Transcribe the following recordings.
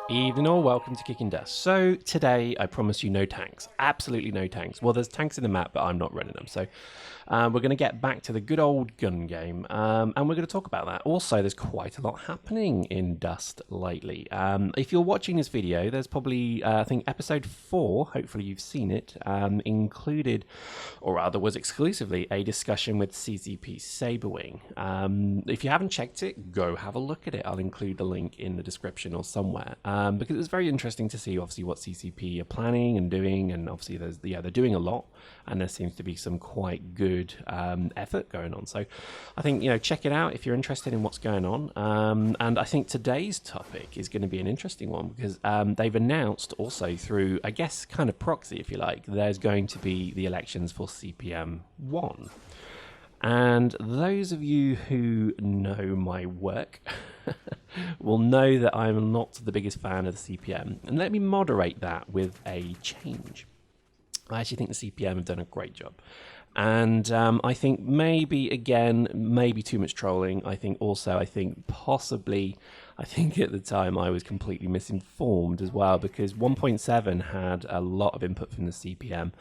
Evening all, welcome to Kicking Dust. So today I promise you no tanks, absolutely no tanks. Well, there's tanks in the map, but I'm not running them. So we're going to get back to the good old gun game, and we're going to talk about that. Also, there's quite a lot happening in Dust lately. If you're watching this video, there's probably, I think, episode 4, hopefully you've seen it, included, or rather was exclusively, a discussion with CCP Saberwing. If you haven't checked it, go have a look at it. I'll include the link in the description or somewhere. Because it was very interesting to see, obviously, what CCP are planning and doing, and obviously, they're doing a lot, and there seems to be some quite good effort going on. So, I think check it out if you're interested in what's going on. And I think today's topic is going to be an interesting one because they've announced also through, I guess, kind of proxy, if you like, there's going to be the elections for CPM 1. And those of you who know my work will know that I'm not the biggest fan of the CPM. And let me moderate that with a change. I actually think the CPM have done a great job. And I think maybe too much trolling. I think possibly at the time I was completely misinformed as well, because 1.7 had a lot of input from the CPM.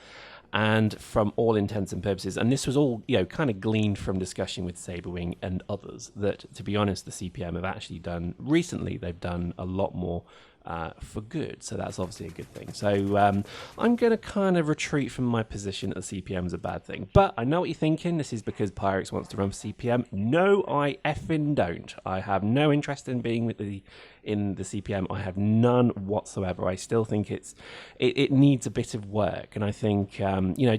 And from all intents and purposes, and this was all kind of gleaned from discussion with Saberwing and others, that to be honest, the CPM have actually done recently. They've done a lot more for good, so that's obviously a good thing. So I'm going to kind of retreat from my position that the CPM is a bad thing. But I know what you're thinking. This is because Pyrex wants to run for CPM. No, I effing don't. I have no interest in being in the CPM. I have none whatsoever. I still think it needs a bit of work, and I think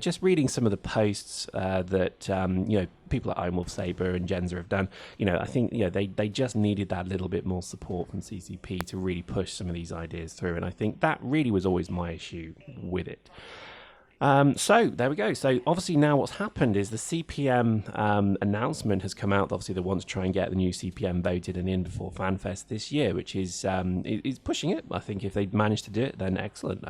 just reading some of the posts that people at Iron Wolf Saber and Genza have done, I think they just needed that little bit more support from CCP to really push some of these ideas through, and I think that really was always my issue with it. So there we go. So obviously now what's happened is the CPM announcement has come out. Obviously they want to try and get the new CPM voted and in before FanFest this year, which is pushing it. I think if they manage to do it, then excellent.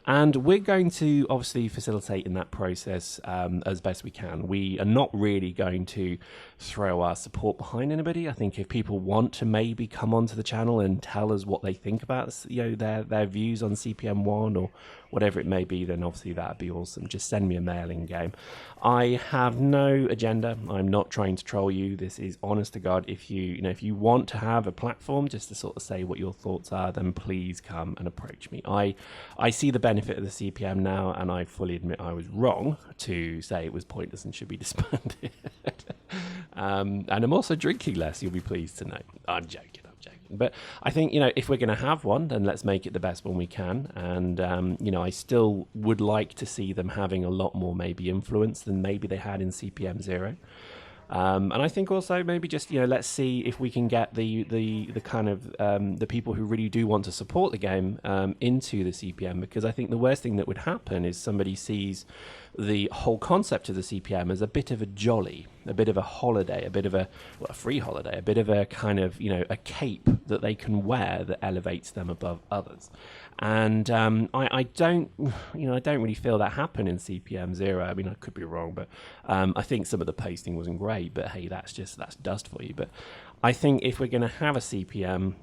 And we're going to obviously facilitate in that process as best we can. We are not really going to throw our support behind anybody. I think if people want to maybe come onto the channel and tell us what they think about their views on CPM 1 or whatever it may be, then obviously that'd be awesome. Just send me a mail in game. I have no agenda. I'm not trying to troll you. This is honest to God. If you want to have a platform just to sort of say what your thoughts are, then please come and approach me. I see the benefit of the CPM now, and I fully admit I was wrong to say it was pointless and should be disbanded. And I'm also drinking less, you'll be pleased to know. I'm joking. But I think, if we're going to have one, then let's make it the best one we can. And, I still would like to see them having a lot more maybe influence than maybe they had in CPM 0. And I think also maybe just, let's see if we can get the kind of the people who really do want to support the game into the CPM, because I think the worst thing that would happen is somebody sees the whole concept of the CPM as a bit of a jolly, a bit of a holiday, a bit of a free holiday, a bit of a kind of, a cape that they can wear that elevates them above others. And I don't really feel that happened in CPM 0. I mean, I could be wrong, but I think some of the posting wasn't great, but hey, that's dust for you. But I think if we're going to have a CPM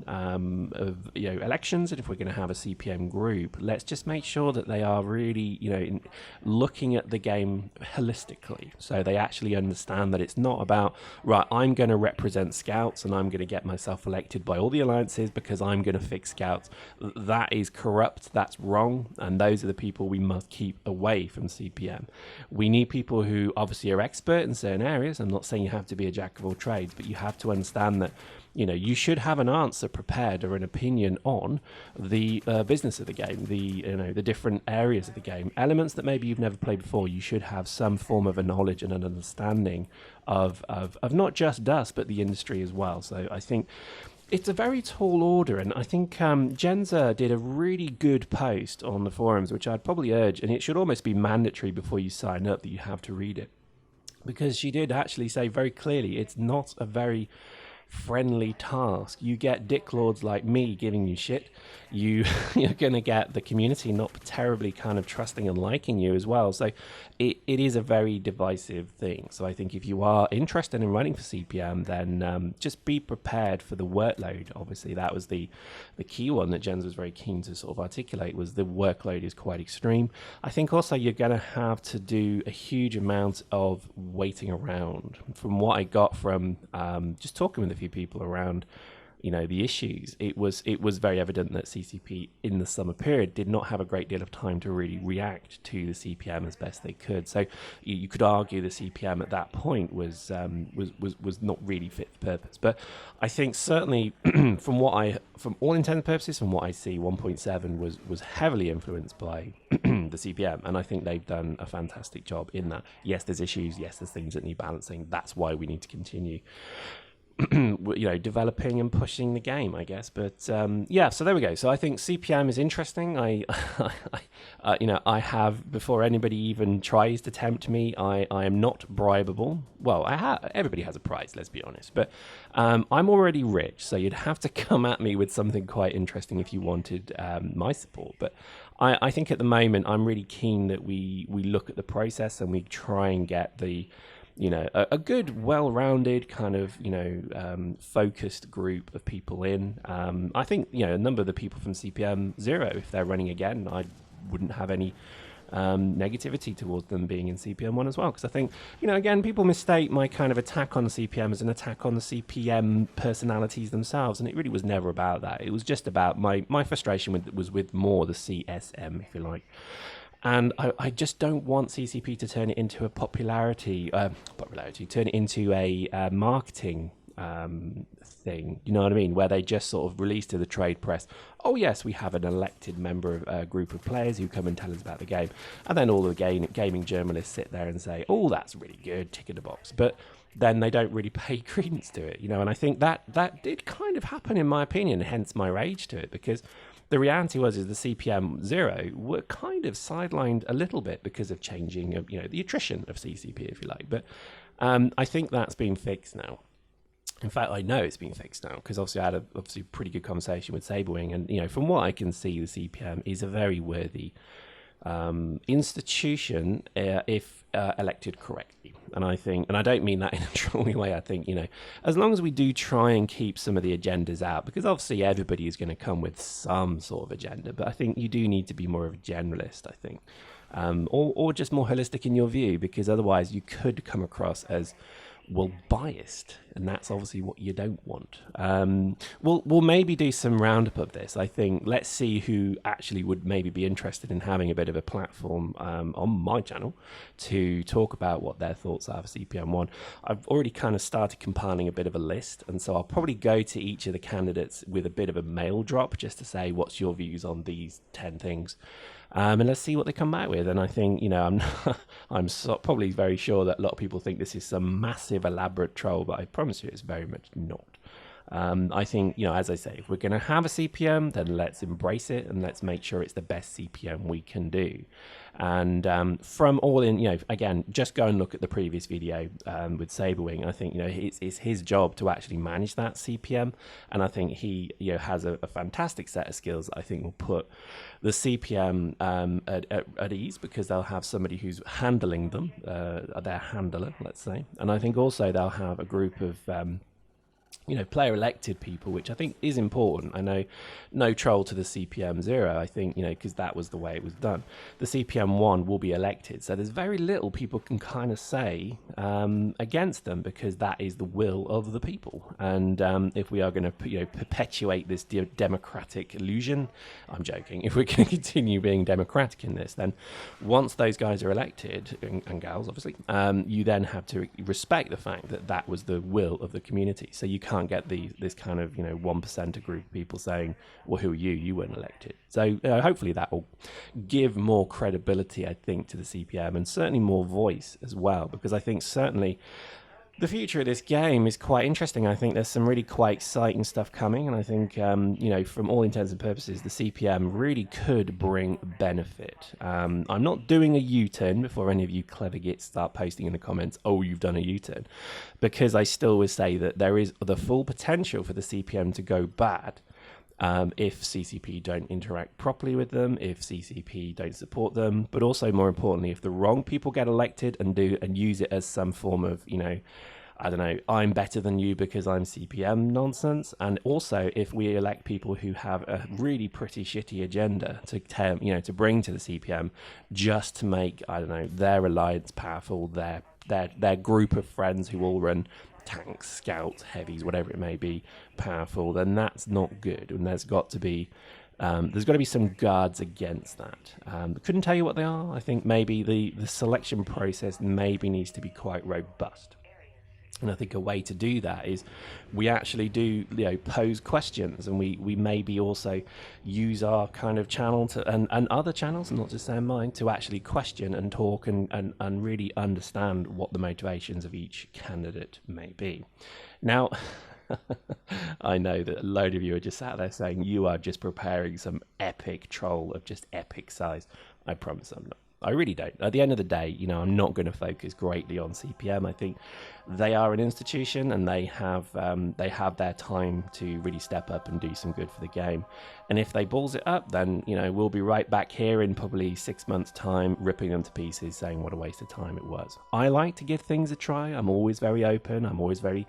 of elections, and if we're going to have a CPM group, let's just make sure that they are really looking at the game holistically, so they actually understand that it's not about, right, I'm going to represent scouts and I'm going to get myself elected by all the alliances because I'm going to fix scouts. That is corrupt, that's wrong, and those are the people we must keep away from CPM. We need people who obviously are expert in certain areas. I'm not saying you have to be a jack of all trades, but you have to understand that you should have an answer prepared or an opinion on the business of the game, the different areas of the game, elements that maybe you've never played before. You should have some form of a knowledge and an understanding of not just Dust but the industry as well. So I think it's a very tall order, and I think Genza did a really good post on the forums, which I'd probably urge, and it should almost be mandatory before you sign up that you have to read it, because she did actually say very clearly it's not a very friendly task. You get dicklords like me giving you shit. You're going to get the community not terribly kind of trusting and liking you as well. So it is a very divisive thing. So I think if you are interested in running for CPM, then just be prepared for the workload. Obviously, that was the key one that Jens was very keen to sort of articulate, was the workload is quite extreme. I think also you're going to have to do a huge amount of waiting around. From what I got from just talking with a few people around the issues, it was very evident that CCP in the summer period did not have a great deal of time to really react to the CPM as best they could. So you could argue the CPM at that point was not really fit for purpose. But I think certainly from all intents and purposes, from what I see, 1.7 was heavily influenced by the CPM, and I think they've done a fantastic job in that. Yes, there's issues. Yes, there's things that need balancing. That's why we need to continue developing and pushing the game, I guess. But yeah, so there we go. So I think CPM is interesting. I have, before anybody even tries to tempt me, I am not bribable. Well, everybody has a price, let's be honest. But I'm already rich, so you'd have to come at me with something quite interesting if you wanted my support. But I think at the moment I'm really keen that we look at the process and we try and get a good, well-rounded kind of, focused group of people in. I think, a number of the people from CPM 0, if they're running again, I wouldn't have any negativity towards them being in CPM 1 as well. Because I think, again, people mistake my kind of attack on the CPM as an attack on the CPM personalities themselves. And it really was never about that. It was just about my frustration was with more the CSM, if you like. And I just don't want CCP to turn it into a turn it into a marketing thing, you know what I mean, where they just sort of release to the trade press, oh yes, we have an elected member of a group of players who come and tell us about the game, and then all the gaming journalists sit there and say, oh, that's really good, tick in the box, but then they don't really pay credence to it, and I think that did kind of happen in my opinion, hence my rage to it, because the reality is the CPM 0 were kind of sidelined a little bit because of changing of the attrition of CCP, if you like. But I think that's been fixed now. In fact, I know it's been fixed now because obviously I had a pretty good conversation with Saberwing, and from what I can see, the CPM is a very worthy institution if elected correctly. And I think, and I don't mean that in a trolling way, I think, as long as we do try and keep some of the agendas out, because obviously everybody is going to come with some sort of agenda, but I think you do need to be more of a generalist, I think, or just more holistic in your view, because otherwise you could come across as biased, and that's obviously what you don't want. We'll maybe do some roundup of this. I think let's see who actually would maybe be interested in having a bit of a platform on my channel to talk about what their thoughts are for CPM 1. I've already kind of started compiling a bit of a list, and so I'll probably go to each of the candidates with a bit of a mail drop just to say what's your views on these 10 things. And let's see what they come back with. And I think, I'm probably very sure that a lot of people think this is some massive elaborate troll, but I promise you it's very much not. I think, as I say, if we're going to have a CPM, then let's embrace it and let's make sure it's the best CPM we can do. And from all in, again, just go and look at the previous video with Saberwing. I think, it's his job to actually manage that CPM. And I think he, has a fantastic set of skills that I think will put the CPM at ease, because they'll have somebody who's handling them, their handler, let's say. And I think also they'll have a group of player elected people, which I think is important. I know no troll to the CPM 0, I think, because that was the way it was done. The CPM 1 will be elected, so there's very little people can kind of say against them, because that is the will of the people. And if we are going to perpetuate this democratic illusion, I'm joking, if we're going to continue being democratic in this, then once those guys are elected, and gals obviously, you then have to respect the fact that that was the will of the community. So you can't get this kind of 1% group of people saying, well, who are you weren't elected. So hopefully that will give more credibility, I think, to the CPM, and certainly more voice as well, because I think certainly The future of this game is quite interesting. I think there's some really quite exciting stuff coming, and I think, from all intents and purposes, the CPM really could bring benefit. I'm not doing a U-turn before any of you clever gits start posting in the comments, oh, you've done a U-turn, because I still would say that there is the full potential for the CPM to go bad. If CCP don't interact properly with them, if CCP don't support them, but also more importantly, if the wrong people get elected and use it as some form of, I don't know, I'm better than you because I'm CPM nonsense. And also if we elect people who have a really pretty shitty agenda to bring to the CPM just to make, I don't know, their alliance powerful, their group of friends who all run tanks, scouts, heavies, whatever it may be, powerful, then that's not good. And there's got to be some guards against that. Couldn't tell you what they are. I think maybe the selection process maybe needs to be quite robust. And I think a way to do that is we actually do, pose questions, and we maybe also use our kind of channel and other channels, and not just saying mine, to actually question and talk and really understand what the motivations of each candidate may be. Now, I know that a load of you are just sat there saying you are just preparing some epic troll of just epic size. I promise I'm not. I really don't. At the end of the day, I'm not going to focus greatly on CPM. I think they are an institution, and they have their time to really step up and do some good for the game. And if they balls it up, then we'll be right back here in probably 6 months' time, ripping them to pieces, saying what a waste of time it was. I like to give things a try. I'm always very open. I'm always very,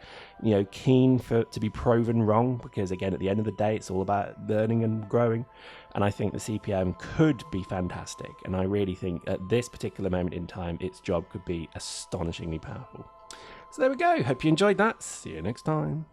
keen to be proven wrong, because again, at the end of the day, it's all about learning and growing. And I think the CPM could be fantastic. And I really think at this particular moment in time, its job could be astonishingly powerful. So there we go. Hope you enjoyed that. See you next time.